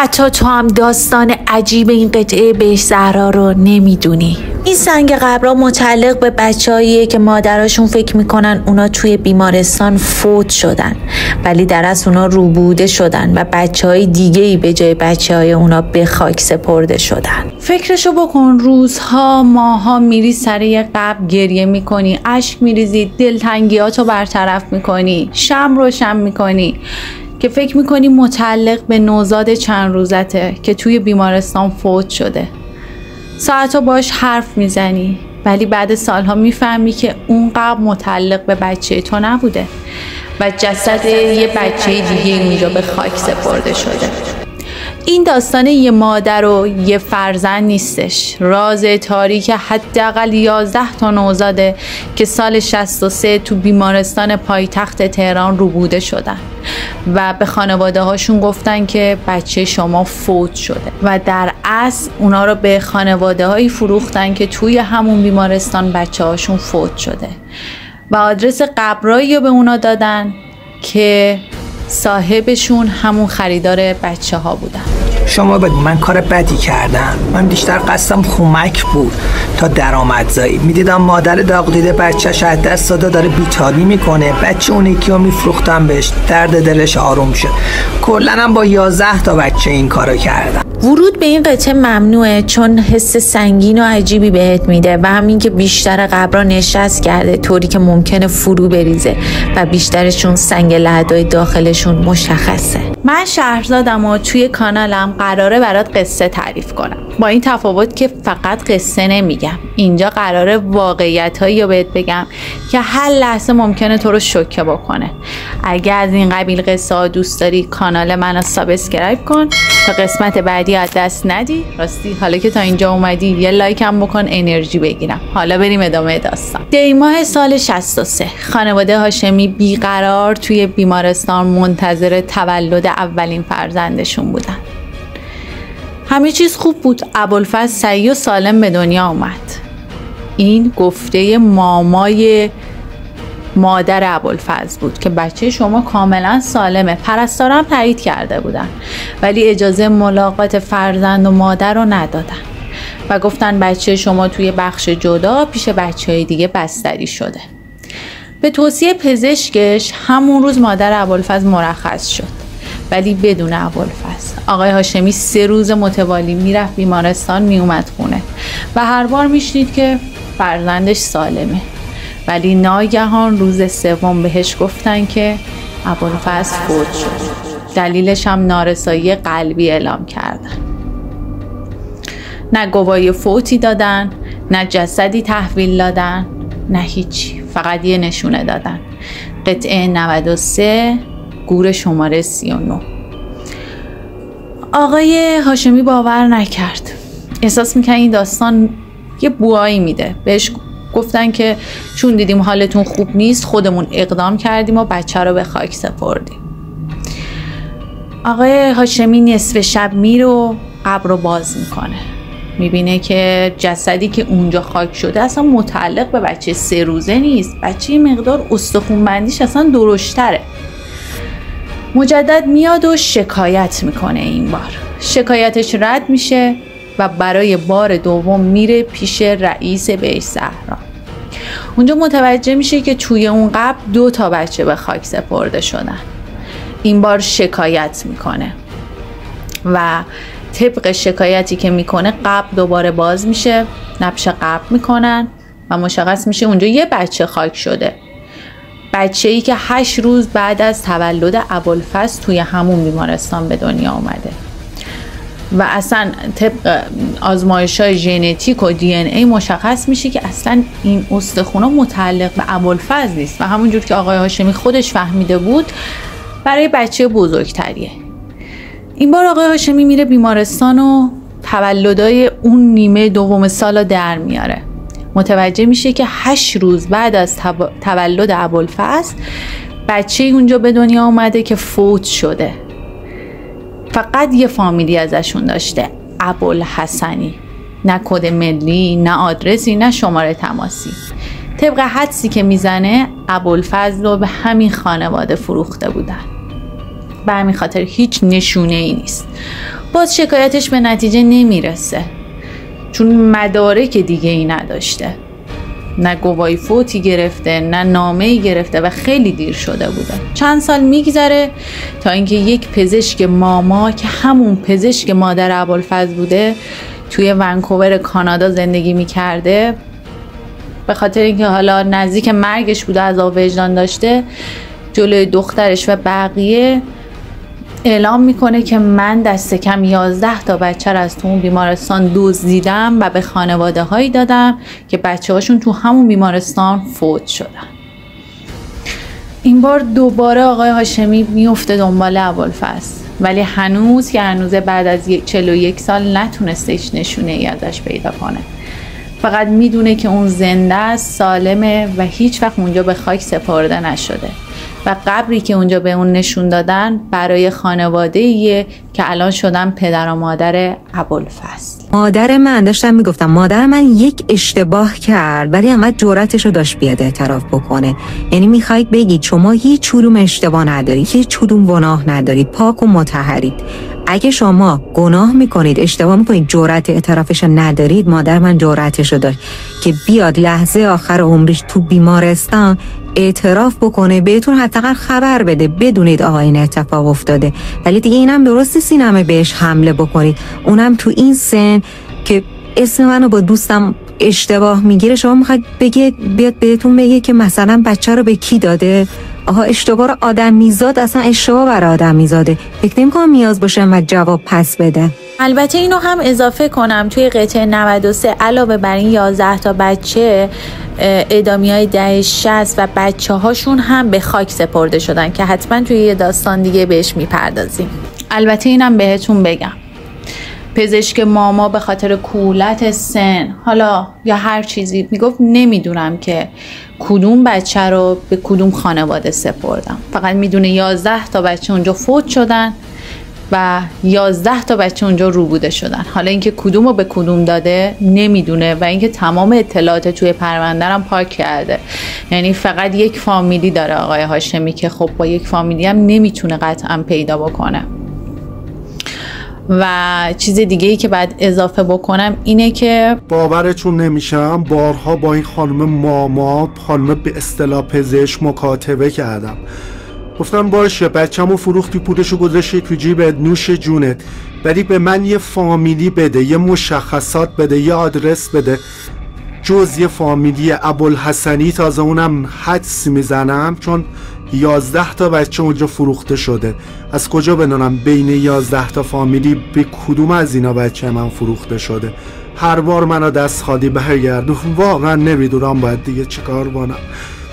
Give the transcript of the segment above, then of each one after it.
حتی تو هم داستان عجیب این قطعه بهش زهرا رو نمیدونی. این سنگ قبرها متعلق به بچه‌هاییه که مادراشون فکر میکنن اونا توی بیمارستان فوت شدن، ولی در اصل اونا روبوده شدن و بچه‌های دیگه‌ای به جای بچه‌های اونا به خاک سپرده شدن. فکرشو بکن، روزها ماها میری سر یه قبر گریه میکنی، اشک میریزی، دلتنگیاتو برطرف میکنی، شمع روشن میکنی که فکر میکنی متعلق به نوزاد چند روزته که توی بیمارستان فوت شده. ساعتا باش حرف میزنی، ولی بعد سالها میفهمی که اون قبر متعلق به بچه تو نبوده و جسد یه بچه دیگه اونجا به خاک سپرده شده. این داستان یه مادر و یه فرزند نیستش، راز تاریک حداقل 11 تا نوزاده که سال 63 تو بیمارستان پایتخت تهران روبوده شدن و به خانواده هاشون گفتن که بچه شما فوت شده و در اصل اونا رو به خانواده هایی فروختن که توی همون بیمارستان بچه هاشون فوت شده و آدرس قبرایی رو به اونا دادن که صاحبشون همون خریدار بچه ها بودن. شما بگو من کار بدی کردم؟ من بیشتر قصدم کمک بود تا درآمدزایی. میدیدم مادر داغ دیده بچه‌ش از دست داده داره بیتابی میکنه، بچه اون یکی رو میفروختم بهش، درد دلش آروم شد. کلاً هم با 11 تا بچه این کارو کردم. ورود به این قطعه ممنوعه چون حس سنگین و عجیبی بهت میده و همین که بیشتر قبرها نشست کرده طوری که ممکنه فرو بریزه و بیشترشون سنگ لحدای داخلشون مشخصه. من شهرزادم و توی کانالم قراره برات قصه تعریف کنم، با این تفاوت که فقط قصه نمیگم، اینجا قراره واقعیتایی رو بهت بگم که هر لحظه ممکنه تو رو شوکه بکنه. اگه از این قبیل قصه ها دوست داری کانال منو سابسکرایب کن تا قسمت بعدی از دست ندی. راستی حالا که تا اینجا اومدی یه لایک هم بکن انرژی بگیرم. حالا بریم ادامه داستان. دی ماه سال 63 خانواده هاشمی بیقرار توی بیمارستان منتظر تولد اولین فرزندشون بودن. همه چیز خوب بود، ابوالفضل سعی و سالم به دنیا اومد. این گفته مامای مادر ابوالفضل بود که بچه شما کاملا سالمه. پرستارم تایید کرده بودن ولی اجازه ملاقات فرزند و مادر رو ندادن و گفتن بچه شما توی بخش جدا پیش بچه‌های دیگه بستری شده. به توصیه پزشکش همون روز مادر ابوالفضل مرخص شد، ولی بدون ابوالفضل. آقای هاشمی 3 روز متوالی میرفت بیمارستان، میومد خونه و هر بار میشنید که فرزندش سالمه، ولی ناگهان روز 3 بهش گفتن که ابوالفضل فوت شد. دلیلش هم نارسایی قلبی اعلام کردن. نه گواهی فوتی دادن، نه جسدی تحویل دادن، نه هیچی، فقط یه نشونه دادن. قطعه 93 گور شماره 39. آقای هاشمی باور نکرد، احساس میکنه این داستان یه بوایی میده. بهش گفتن که چون دیدیم حالتون خوب نیست خودمون اقدام کردیم و بچه رو به خاک سپردیم. آقای هاشمی نصف شب میره و قبر رو باز میکنه، میبینه که جسدی که اونجا خاک شده اصلا متعلق به بچه 3 روزه نیست، بچه مقدار استخونبندیش اصلا درشتره. مجدد میاد و شکایت میکنه. این بار شکایتش رد میشه و برای بار دوم میره پیش رئیس بهشت زهرا. اونجا متوجه میشه که توی اون قبر 2 تا بچه به خاک سپرده شدن. این بار شکایت میکنه و طبق شکایتی که میکنه قبر دوباره باز میشه، نبش قبر میکنن و مشخص میشه اونجا یه بچه خاک شده، بچه‌ای که 8 روز بعد از تولد ابوالفضل توی همون بیمارستان به دنیا اومده و اصلا طبق آزمایش‌های ژنتیک و دی ان ای مشخص میشه که اصلا این استخوان‌ها متعلق به ابوالفضل نیست و همونجور که آقای هاشمی خودش فهمیده بود برای بچه بزرگتریه. این بار آقای هاشمی میره بیمارستان و تولدای اون نیمه دوم سال در میاره. متوجه میشه که 8 روز بعد از تولد ابوالفضل بچه اونجا به دنیا اومده که فوت شده. فقط یه فامیلی ازشون داشته، ابوالحسنی. نه کد ملی، نه آدرسی، نه شماره تماسی. طبق حدسی که میزنه ابوالفضل رو به همین خانواده فروخته بودن. به همین خاطر هیچ نشونه ای نیست. باز شکایتش به نتیجه نمیرسه، چون مدارک دیگه ای نداشته، نه گواهی فوتی گرفته نه نامه‌ای گرفته و خیلی دیر شده بوده. چند سال میگذره تا اینکه یک پزشک ماما که همون پزشک مادر ابوالفضل بوده، توی ونکوور کانادا زندگی میکرده، به خاطر اینکه حالا نزدیک مرگش بوده، عذاب وجدان داشته، جلوی دخترش و بقیه اعلام میکنه که من دست کم 11 تا بچه را از تو اون بیمارستان دزدیدم و به خانواده هایی دادم که بچه هاشون تو همون بیمارستان فوت شدن. این بار دوباره آقای هاشمی میفته دنبال ابوالفضل، ولی هنوز بعد از 41 سال نتونسته هیچ نشونه ای ازش پیدا کنه. فقط میدونه که اون زنده است، سالمه و هیچ وقت اونجا به خاک سپرده نشده و قبری که اونجا به اون نشون دادن برای خانواده‌ایه که الان شدن پدر و مادر ابوالفضل. مادر من داشتم میگفتم مادر من یک اشتباه کرد ولی انقدر جرأتش رو داشت بیاد اعتراف بکنه. یعنی میخواید بگید شما هیچ کدوم اشتباه ندارید، هیچ کدوم گناه ندارید، پاک و مطهرید. اگه شما گناه میکنید، اشتباه میکنید، جرأت اعترافش ندارید، مادر من جرأتش رو داشت که بیاد لحظه آخر عمرش تو بیمارستان اعتراف بکنه، بهتون حداقل خبر بده، بدونید آقا این اتفاق افتاده. ولی دیگه اینم درست نیست اینم بهش حمله بکنید، اونم تو این سن که اسم منو با دوستم اشتباه میگیره. شما میخواید بیاد بهتون بگه که مثلا بچه رو به کی داده؟ آها اشتباه رو آدم میزاد، اصلا اشتباه برای آدم میزاده، فکر نمی‌کنم نیاز باشه و جواب پس بده. البته اینو هم اضافه کنم توی قطعه 93 علاوه بر این 11 تا بچه، اعدامیای دهه 60 و بچه هاشون هم به خاک سپرده شدن که حتما توی یه داستان دیگه بهش میپردازیم. البته اینم بهتون بگم پزشک ماما به خاطر کولت سن حالا یا هر چیزی میگفت نمیدونم که کدوم بچه رو به کدوم خانواده سپردم، فقط میدونه 11 تا بچه اونجا فوت شدن و 11 تا بچه اونجا روبوده شدن. حالا اینکه کدوم رو به کدوم داده نمیدونه و اینکه تمام اطلاعات توی پرونده رو پاک کرده. یعنی فقط یک فامیلی داره آقای هاشمی که خب با یک فامیلی هم نمیتونه قطعا پیدا بکنه. و چیز دیگه ای که بعد اضافه بکنم اینه که باورتون نمیشم بارها با این خانم ماما، خانم به اصطلاح پزشک، مکاتبه کردم. گفتم باشه بچه‌مو فروختی، پولشو گذاشتی تو جیبت، نوش جونت، ولی به من یه فامیلی بده، یه مشخصات بده، یه آدرس بده، جز یه فامیلی ابوالحسنی. تازه اونم حدس میزنم چون 11 تا بچه اونجا فروخته شده. از کجا بدونم بین 11 تا فامیلی به کدوم از اینا بچه من فروخته شده؟ هر بار منو دست خالی برگردون. واقعا نمیدونم باید دیگه چیکار کنم.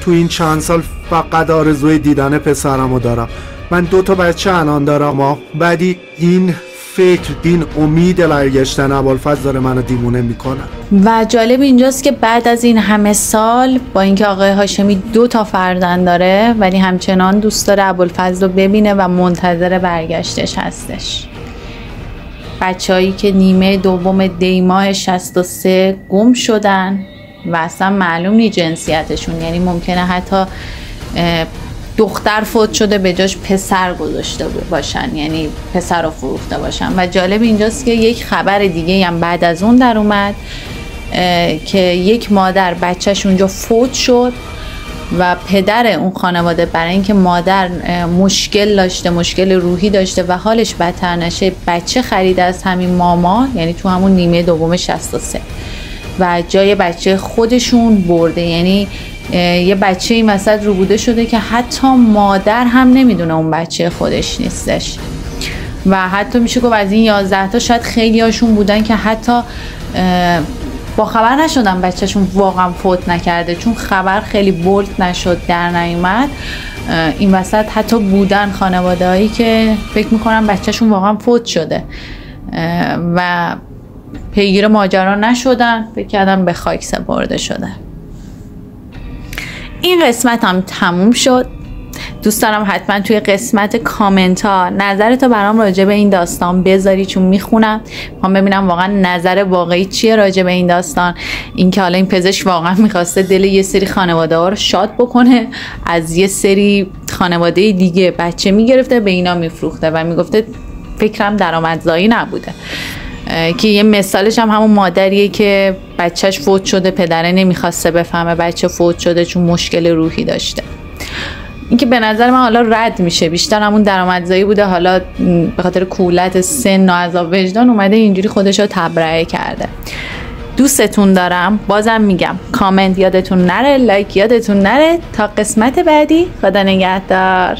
تو این چند سال فقط آرزوی دیدن پسرمو دارم. من 2 تا بچه الان دارم ولی این فکر، دین امید برگشتن ابوالفضل داره منو دیوونه میکنه. و جالب اینجاست که بعد از این همه سال با اینکه آقای هاشمی 2 تا فرزند داره ولی همچنان دوست داره ابوالفضل رو ببینه و منتظر برگشتش هستش. بچه‌هایی که نیمه دوم دی ماه 63 گم شدن و اصلا معلوم نیست جنسیتشون، یعنی ممکنه حتی دختر فوت شده به جاش پسر گذاشته باشن، یعنی پسر رو فروخته باشن. و جالب اینجاست که یک خبر دیگه هم بعد از اون در اومد که یک مادر بچهش اونجا فوت شد و پدر اون خانواده برای اینکه مادر مشکل داشته، مشکل روحی داشته و حالش بدتر نشه، بچه خریده از همین ماما، یعنی تو همون نیمه دوم 63 و جای بچه خودشون برده. یعنی یه بچه این وسط روبوده شده که حتی مادر هم نمیدونه اون بچه خودش نیستش. و حتی میشه گفت از این 11 تا شاید خیلی هاشون بودن که حتی با خبر نشدن بچهشون واقعا فوت نکرده، چون خبر خیلی بولد نشد، در نیومد. این وسط حتی بودن خانواده هایی که فکر میکنن بچهشون واقعا فوت شده و پیگیر ماجرا نشدن، فکر کردم به خاک سپرده شده. این قسمت هم تموم شد. دوست دارم حتما توی قسمت کامنت ها نظرتو برام راجع به این داستان بذاری، چون میخونم میخوام ببینم واقعا نظر واقعی چیه راجع به این داستان. اینکه حالا این پزشک واقعا میخواسته دل یه سری خانواده ها رو شاد بکنه، از یه سری خانواده دیگه بچه میگرفته به اینا میفروخته و میگفته فکرم درآمدزایی نبوده. که یه مثالش هم همون مادریه که بچهش فوت شده، پدره نمیخواسته بفهمه بچه فوت شده چون مشکل روحی داشته. این که به نظر من حالا رد میشه، بیشتر همون درآمدزایی بوده، حالا به خاطر کولت سن و عذاب وجدان اومده اینجوری خودشو تبرئه کرده. دوستتون دارم، بازم میگم کامنت یادتون نره، لایک یادتون نره. تا قسمت بعدی، خدا نگهدار.